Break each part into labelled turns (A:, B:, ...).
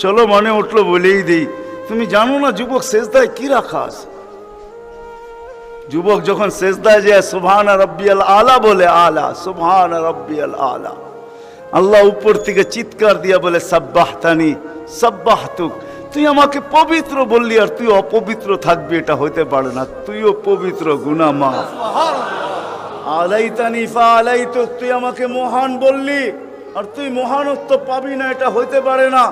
A: চলো মনে উঠলো বলেই দিই, তুমি জানো না যুবক সেজদায় কি রাখা আছে? যুবক যখন সেজদায় যায় সুবহান রাব্বিয়াল আলা বলে, আলা সুবহান রাব্বিয়াল আলা, আল্লাহ উপর থেকে চিৎকার দিয়া বলে সাব্বাহতানি সাব্বাহতুক, তুই আমাকে পবিত্র বললি আর তুই অপবিত্র থাকবি, এটা হইতে পারে না, তুইও পবিত্র, গুনাহ মাফ। আলাইতানি ফাআলাইতুক, তুই আমাকে মহান বললি আর তুই মহানত্ব পাবি না, এটা হইতে পারে না,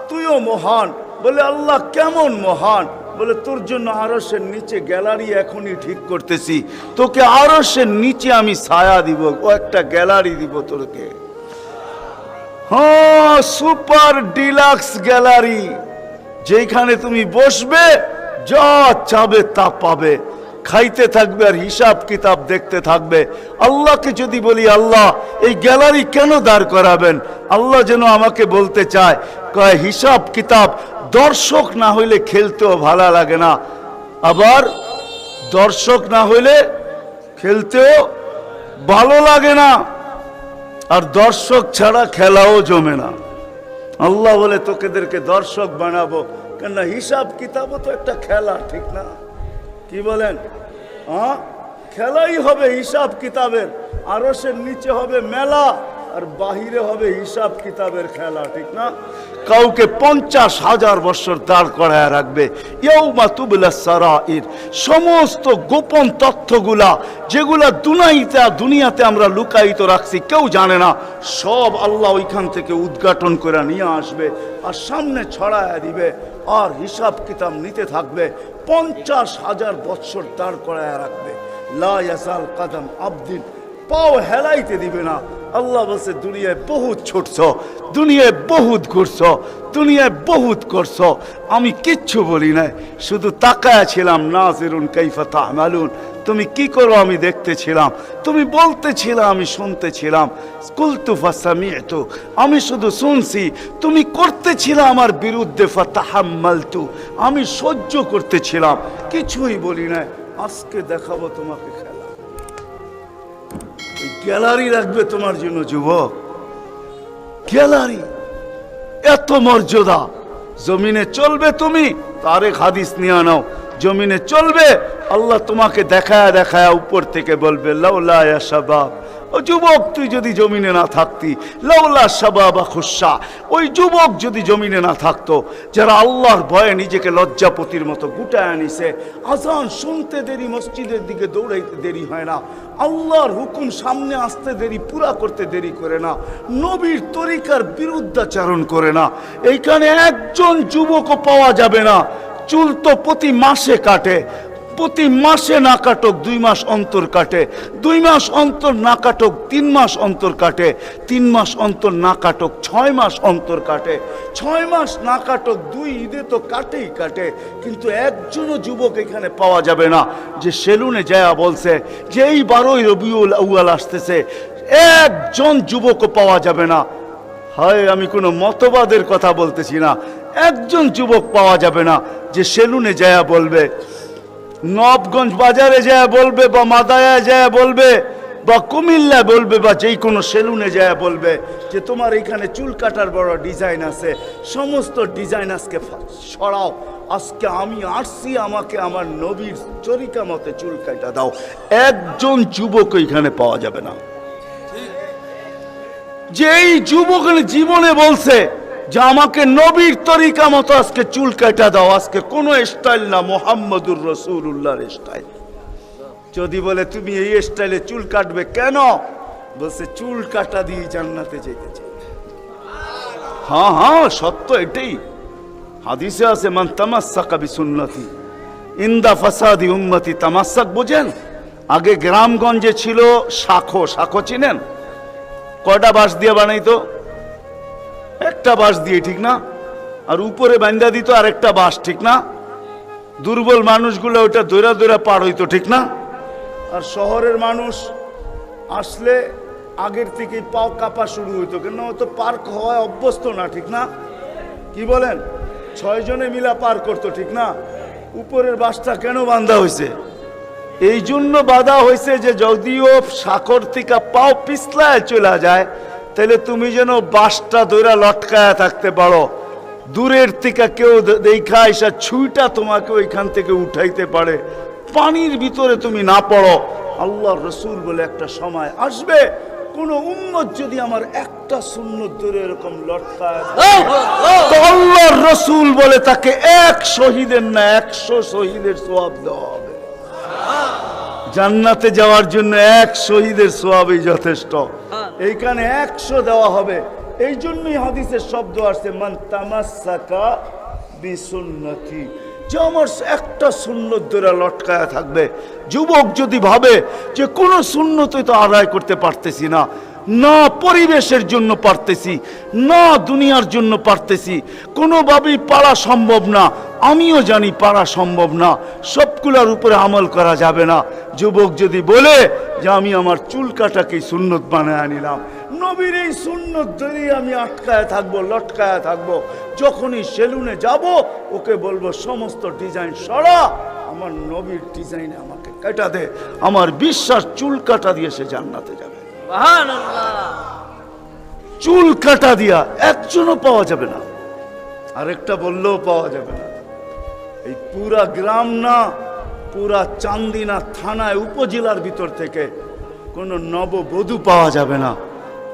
A: তুইও মহান। বলে আল্লাহ কেমন মহান? বলে তোর জন্য আরশের নিচে গ্যালারি এখনই ঠিক করতেছি, তোকে আরশের নিচে আমি ছায়া দিব, ও একটা গ্যালারি দিব তোকে, হ্যাঁ সুপার ডিলাক্স গ্যালারি, যেখানে তুমি বসবে যা চাবে তা পাবে, খাইতে থাকবে আর হিসাব কিতাব দেখতে থাকবে। আল্লাহকে যদি বলি আল্লাহ এই গ্যালারি কেন দাঁড় করাবেন, আল্লাহ যেন আমাকে বলতে চায়, কয় হিসাব কিতাব দর্শক না হইলে খেলতেও ভালো লাগে না, আবার দর্শক না হইলে খেলতেও ভালো লাগে না, আর দর্শক ছাড়া খেলাও জমে না। আল্লাহ বলে তোকেদেরকে দর্শক বানাবো, কেননা হিসাব কিতাবও তো একটা খেলা, ঠিক না? কি বলেন? হ্যাঁ, খেলাই হবে হিসাব কিতাবের, আরশের নিচে হবে মেলা আর বাহিরে হবে হিসাব কিতাবের খেলা, ঠিক না? কাউকে 50,000 বছর দাঁড় করায় রাখবে, ইয়াউমা তুবলাস সারাইর, সমস্ত গোপন তথ্যগুলা যেগুলা দুনিয়াতে আমরা লুকায়িত রাখছি, কেউ জানে না, সব আল্লাহ ওইখান থেকে উদ্ঘাটন করে নিয়ে আসবে আর সামনে ছড়ায় দিবে, আর হিসাব কিতাব নিতে থাকবে, 50,000 বছর দাঁড় করায় রাখবে। লা ইয়াসাল কাদাম আবদিন, পাও হেলাইতে দিবে না। আল্লাহ বলছে দুনিয়ায় বহুত ছুটছ, দুনিয়ায় বহুত ঘুরছ, দুনিয়ায় বহুত করছ, আমি কিচ্ছু বলি নাই, শুধু তাকায়া ছিলাম, নাজিরুন কাইফা তা'মালুন, তুমি কি করো আমি দেখতেছিলাম, তুমি বলতেছিলে আমি শুনতেছিলাম, কুলতু ফাসামি'তু, আমি শুধু শুনছি, তুমি করতেছিলে আমার বিরুদ্ধে, ফাতাহাম্মালতু, আমি সহ্য করতেছিলাম, কিছুই বলি নাই। আজকে দেখাবো তোমাকে খেলা, গ্যালারি রাখবে তোমার জন্য যুবক, গ্যালারি, এত মর্যাদা। জমিনে চলবে তুমি, তারেক হাদিস নিয়ে নাও, জমিনে চলবে, আল্লাহ তোমাকে দেখায়া দেখায়া উপর থেকে বলবে লাউলা ইয়া শাবাব, ও যুবক তুই যদি জমিনে না থাকতি, লাউলা শাবাবা খুশা, ওই যুবক যদি জমিনে না থাকতো, যারা আল্লাহর ভয়ে নিজেকে লজ্জাপতির মতো গুটায় আনিছে, আজান শুনতে দেরি, মসজিদের দিকে দৌড়াইতে দেরি হয় না, আল্লাহর হুকুম সামনে আসতে দেরি, পুরা করতে দেরি করে না, নবীর তরিকার বিরুদ্ধাচারণ করে না, এইখানে একজন যুবকও পাওয়া যাবে না। চুল তো প্রতি মাসে কাটে, প্রতি মাসে না কাটক 2 মাস অন্তর কাটে, 2 মাস অন্তর না কাটক 3 মাস অন্তর কাটে, 3 মাস অন্তর না কাটক 6 মাস অন্তর কাটে, 6 মাস না কাটক 2 ঈদে তো কাটেই কাটে, কিন্তু একজনও যুবক এখানে পাওয়া যাবে না যে সেলুনে যায় বলছে যে এই 12ই রবিউল আউয়াল আসতেছে, একজন যুবকও পাওয়া যাবে না। হয় আমি কোনো মতবাদের কথা বলতেছি না, একজন যুবক পাওয়া যাবে না যে সেলুনে যায় বলবে, নবগঞ্জ বাজারে যায় বলবে, বা মাদায়া যায় বলবে, বা কুমিল্লা বলবে, বা যেই কোনো সেলুনে যায় বলবে যে তোমার এখানে চুল কাটার বড় ডিজাইন আছে, সমস্ত ডিজাইন আজকে সরাও, আজকে আমি আসছি, আমাকে আমার নবীর তরিকা মতে চুল কাটা দাও। একজন যুবক এখানে পাওয়া যাবে না যেই যুবক জীবনে বলছে যে আমাকে নবীর তরিকা মতো আজকে চুল কাটা দাও, আজকে কোনো স্টাইল না, মুহাম্মদুর রাসূলুল্লাহর স্টাইল। যদি বলে তুমি এই স্টাইলে চুল কাটবে কেন, বলছে চুল কাটা দিয়ে জান্নাতে যেতে চাই। হ্যাঁ হ্যাঁ সত্য এটাই, হাদিসে আছে মান তামাসসাকা বিসুন্নতি ইনদা ফাসাদি উম্মতি। তামাসসাক বুঝেন? আগে গ্রামগঞ্জে ছিল শাখো, শাখো চিনেন? কয়টা বাঁশ দিয়ে বানাইতো? একটা বাঁশ দিয়ে, ঠিক না? আর উপরে বান্ধা দিত আরেকটা বাঁশ, ঠিক না? দুর্বল মানুষগুলো ওটা দৌড়া দৌড়া পার হইতো, ঠিক না? আর শহরের মানুষ আসলে আগের থেকেই পাও কাঁপা শুরু হইতো, কেন তো পার্ক হওয়ায় অভ্যস্ত না, ঠিক না? কি বলেন? 6 জনে মিলা পার করতো, ঠিক না? উপরের বাঁশটা কেন বাঁধা হয়েছে? এই জন্য বাঁধা হয়েছে যে যদিও সাকর থেকে পাও পিছলায় চলে যায়, তাহলে তুমি যেন বাঁশটা দৌড়া লটকায়া থাকতে পারো। দূরের থেকে কেউ দেখা এসা ছুঁইটা তোমাকে ওইখান থেকে উঠাইতে পারে, পানির ভিতরে তুমি না পড়ো। আল্লাহর রসুল বলে একটা সময় আসবে, কোন উম্মত যদি আমার একটা সুন্নত ধরে এরকম লটকায়, তো আল্লাহর রসুল বলে তাকে 1 শহীদের না 100 শহীদের সওয়াব দেওয়া হবে। জান্নাতে যাওয়ার জন্য 1 শহীদের সওয়াবই যথেষ্ট, এইখানে 100 দেওয়া হবে। এই জন্যই হাদিসের শব্দ আসছে মান তামাসসাকা বিসুন্নতি, যে আমার একটা সুন্নত ধরে লটকায়া থাকবে। যুবক যদি ভাবে যে কোনো সুন্নতই তো আদায় করতে পারতেছি না, না পরিবেশের জন্য পারতেছি, না দুনিয়ার জন্য পারতেছি, কোনোভাবেই পারা সম্ভব না, আমিও জানি পারা সম্ভব না, সবগুলোর উপরে আমল করা যাবে না। যুবক যদি বলে যে আমি আমার চুল কাটাকেই সুন্নত বানায় আনিলাম, নবীর এই সুন্নত ধরেই আমি আটকায় থাকবো, লটকায় থাকবো, যখনই সেলুনে যাব ওকে বলবো সমস্ত ডিজাইন সরা, আমার নবীর ডিজাইনে আমাকে কাটা দে। আমার বিশ্বাস চুল কাটা দিয়ে সে জান্নাতে যাবে। চুল কাটা দিয়া একজনও পাওয়া যাবে না, আরেকটা বললেও পাওয়া যাবে না। এই পুরা গ্রাম না, পুরা চান্দিনা থানায় উপজেলার ভিতর থেকে কোনো নববধূ পাওয়া যাবে না।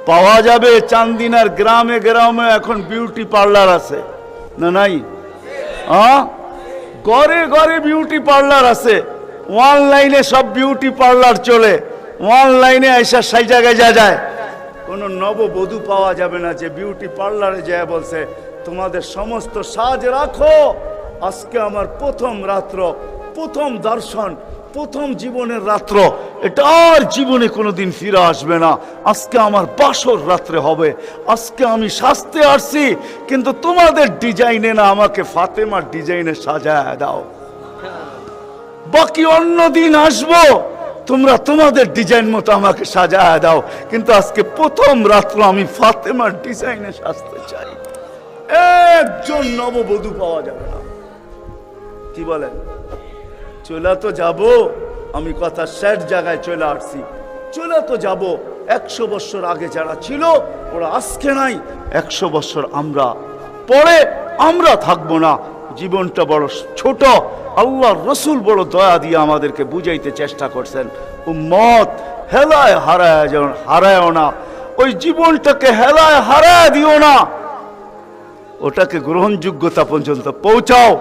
A: পাওয়া যাবে চান্দিনার গ্রামে গ্রামে এখন বিউটি পার্লার আছে না নাই? ঘরে ঘরে বিউটি পার্লার আছে, অনলাইনে সব বিউটি পার্লার চলে, অনলাইনে এসে সেই জায়গায় যায়। কোনো নববধূ পাওয়া যাবে না যে বিউটি পার্লারে যায় বলছে তোমাদের সমস্ত সাজ রাখো, আজকে আমার প্রথম রাত্র, প্রথম দর্শন, প্রথম জীবনের রাত্র, এটা আর জীবনে কোনোদিন ফিরে আসবে না। আজকে আমার বাসর রাত্রে হবে, আজকে আমি সাজতে আসছি, কিন্তু তোমাদের ডিজাইনে না, আমাকে ফাতেমার ডিজাইনে সাজায় দাও। বাকি অন্য দিন আসবো, তোমরা তোমাদের ডিজাইন মতো আমাকে সাজায় দাও, কিন্তু আজকে প্রথম রাত্র আমি ফাতেমার ডিজাইনে সাজতে চাই। একজন নববধূ পাওয়া যাবে না। কি বলেন? চলে তো যাব, আমি কথা শেষ জায়গায় চলে আসছি, চলে তো যাব। 100 বছর আগে যারা ছিল ওরা আজকে নাই, 100 বছর আমরা পরে আমরা থাকবো না। জীবনটা বড় ছোট, আল্লাহর রসুল বড় দয়া দিয়ে আমাদেরকে বুঝাইতে চেষ্টা করছেন, উম্মত হেলায় হারায় না, ওই জীবনটাকে হেলায় হারায় দিও না, ওটাকে গ্রহণযোগ্যতা পর্যন্ত পৌঁছাও,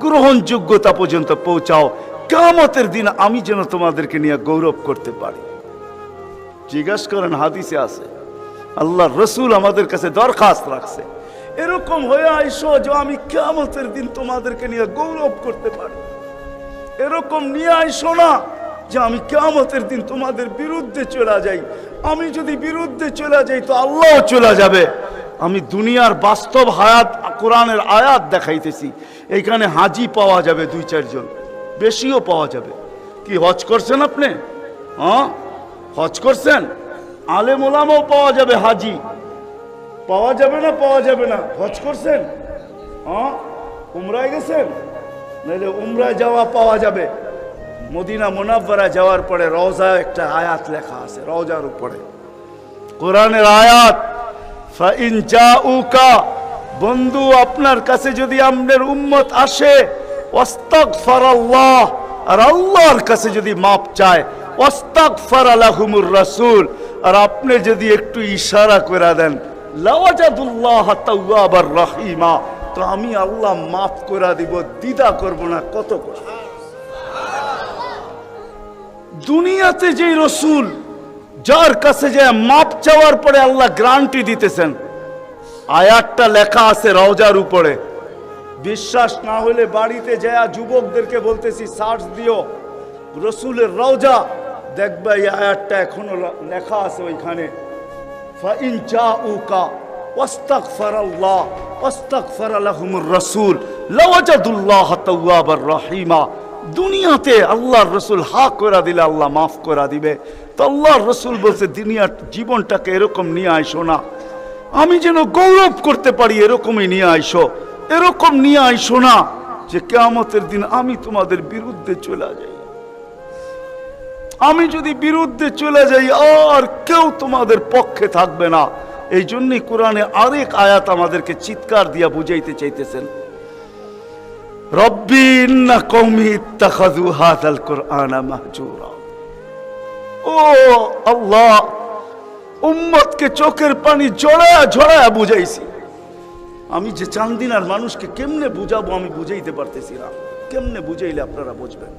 A: গ্রহণযোগ্যতা পর্যন্ত পৌঁছাও। কিয়ামতের দিন আমি যেন তোমাদেরকে নিয়ে গৌরব করতে পারি। জিজ্ঞাসা করেন, হাদিসে আছে, আল্লাহর রসুল আমাদের কাছে দরখাস্ত রাখছে, এরকম হয়ে আইসো যে আমি কিয়ামতের দিন তোমাদেরকে নিয়ে গৌরব করতে পারি। এরকম নিয়ে আইসো না যে আমি কিয়ামতের দিন তোমাদের বিরুদ্ধে চলে যাই। আমি যদি বিরুদ্ধে চলে যাই তো আল্লাহ চলে যাবে। আমি দুনিয়ার বাস্তব হায়াত, কোরআনের আয়াত দেখাইতেছি। এইখানে হাজি পাওয়া যাবে 2-4 জন, বেশিও পাওয়া যাবে। কি হজ করছেন আপনি? হজ করছেন? আলেম ওলামাও পাওয়া যাবে, হাজি পাওয়া যাবে না? পাওয়া যাবে না? হজ করছেন? উমরায় গেছেন? নাহলে উমরায় যাওয়া পাওয়া যাবে। মদিনা মুনাওয়ারা যাওয়ার পরে রওজায় একটা আয়াত লেখা আছে, রওজার উপরে কোরআনের আয়াত, ফাইন জাউকা, বন্ধু আপনার কাছে যদি আপনার উম্মত আসে, ওয়াস্তাগফারাল্লাহ, আর আল্লাহর কাছে যদি মাপ চায়, ওয়াস্তাগফার লাহুমুর রাসূল, আর আপনি যদি একটু ইশারা করে দেন, লাওয়াজাদুল্লাহ তাওয়াবার রহিমা, তো আমি আল্লাহ মাফ করে দিব, দ্বিধা করব না। কত কষ্ট! দুনিয়াতে যে রসুল যার কাছে যে মাপ চাওয়ার পরে আল্লাহ গ্যারান্টি দিতেছেন, আয়াতটা লেখা আছে রওজার উপরে। বিশ্বাস না হলে বাড়িতে যায় যুবকদেরকে বলতেছি সার্চ দিও রসুলের রওজা, দেখবে এই আয়াতটা এখনো লেখা আছে ওইখানে। ফাইন জাউকা ওয়াস্তাগফারাল্লাহ ওয়াস্তাগফার লাহুমুর রাসূল লাওয়াজাদুল্লাহ তাওয়াবার রহিমা। দুনিয়াতে আল্লাহর রসুল হা করে দিলে আল্লাহ মাফ করে দিবে। তো আল্লাহর রসুল বলছে দুনিয়ার জীবনটাকে এরকম নিয়ে আইসো না, আমি যেন গৌরব করতে পারি এরকমই নিয়ে আইসো। এরকম নিয়ে আইসো না যে কিয়ামতের দিন আমি তোমাদের বিরুদ্ধে চলে যাই। আমি যদি বিরুদ্ধে চলে যাই আর কেউ তোমাদের পক্ষে থাকবে না। এই জন্যই কোরআনে আরেক আয়াত আমাদেরকে চিৎকার দিয়া বুঝাইতে চাইতেছেন, রব্বি ইন্না কওমি ইত্তাখাযু হাযাল কুরআনা মাহজুরা। ও আল্লাহ, উম্মতকে চোখের পানি ঝরায়া ঝরায়া বুঝাইছি। আমি যে চান্দিনার মানুষকে কেমনে বুঝাবো আমি বুঝাইতে পারতেছি না। কেমনে বুঝাইলে আপনারা বুঝবেন?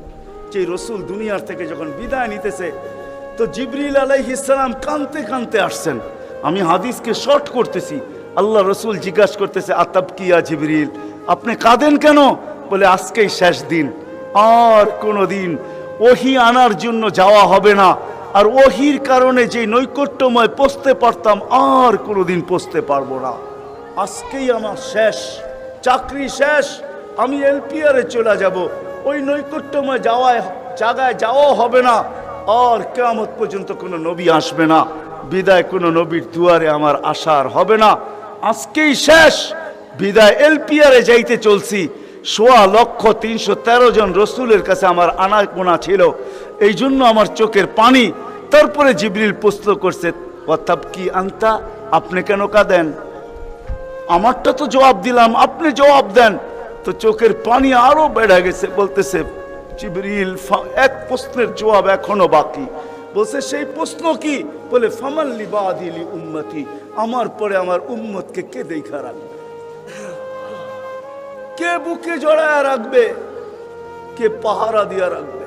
A: যে রসুল দুনিয়ার থেকে যখন বিদায় নিতেছে তো জিবরিল আলাইহিস সালাম কাঁদতে কাঁদতে আসছেন। আমি হাদিসকে শর্ট করতেছি। আল্লাহ রসুল জিজ্ঞাসা করতেছে, আতাবকিয়া জিবরিল, আপনি কাঁদেন কেন? বলে আজকেই শেষ দিন, আর কোনোদিন ওহী আনার জন্য যাওয়া হবে না, আর ওহীর কারণে যে নৈকট্যময় পৌঁছতে পারতাম আর কোনোদিন পৌঁছতে পারবো না। আজকেই আমার শেষ, চাকরি শেষ, আমি এলপিআরে চলে যাব, ওই নৈকট্যময় জায়গায় যাওয়া হবে না, আর কিয়ামত পর্যন্ত কোনো নবী আসবে না, বিদায় কোনো নবীর দুয়ারে আমার আশার হবে না। আজকেই শেষ, বিদায় এলপিআরে যাইতে চলছি। ১৬,৩১৩ জন রসুলের কাছে আমার আনাগোনা ছিল, এই জন্য আমার চোখের পানি। তারপরে জিবরিল প্রশ্ন করছে, ওয়াতাবকি আনতা, আপনি কেন কাঁদেন? আমারটা তো জবাব দিলাম, আপনি জবাব দেন। তো চোখের পানি আরো বেড়ে গেছে। বলতেছে জিবরিল, এক প্রশ্নের জবাব এখনো বাকি। বলছে সেই প্রশ্ন কি? বলে ফামান লিবাদি লি উম্মতি, আমার পরে আমার উম্মতকে কে দেখা রাখবে, কে বুকে জড়ায়া রাখবে, কে পাহারা দিয়া রাখবে?